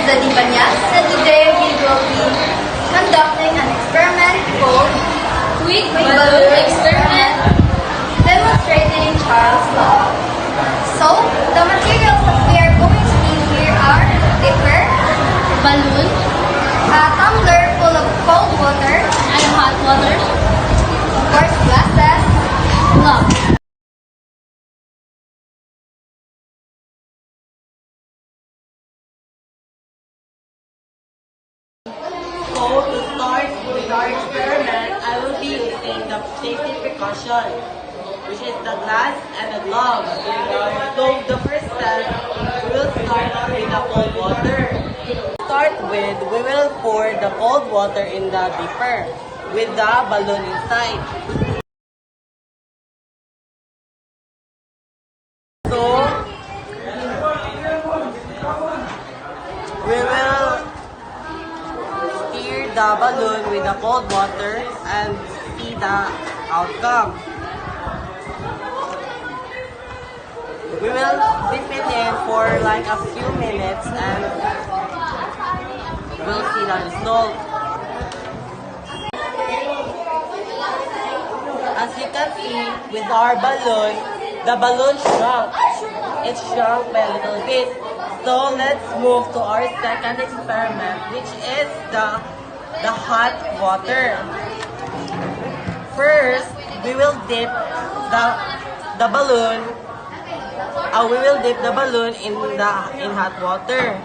Zadi Banyas, and today we will be conducting an experiment called Quick Balloon Experiment, demonstrating Charles' Law. So, the materials that we are going to need here are paper, balloon, a tumbler full of cold water, and hot water, of course glasses, gloves. So to start with our experiment, I will be using the safety precaution, which is the glass and the glove. So the first step, we will start with the cold water. To start with, we will pour the cold water in the dipper with the balloon inside. So we will stir the balloon with the cold water and see the outcome. We will dip it in for like a few minutes and we'll see the result. As you can see, with our balloon, the balloon shrunk. It shrunk by a little bit. So let's move to our second experiment, which is the hot water. First, we will dip the balloon. We will dip the balloon in hot water.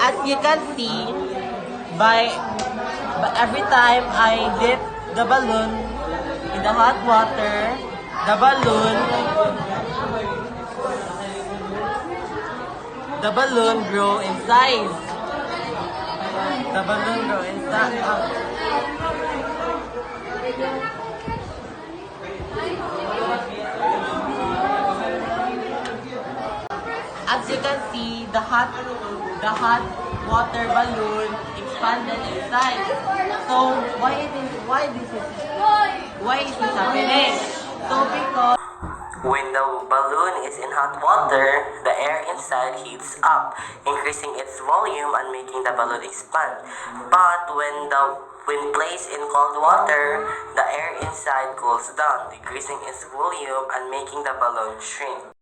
As you can see, by every time I dip the balloon in the hot water, the balloon grow in size. The balloon grow in size. As you can see, the hot water balloon expanded in size. So why is this happening? So because when the balloon is in hot water, the air inside heats up, increasing its volume and making the balloon expand. But when placed in cold water, the air inside cools down, decreasing its volume and making the balloon shrink.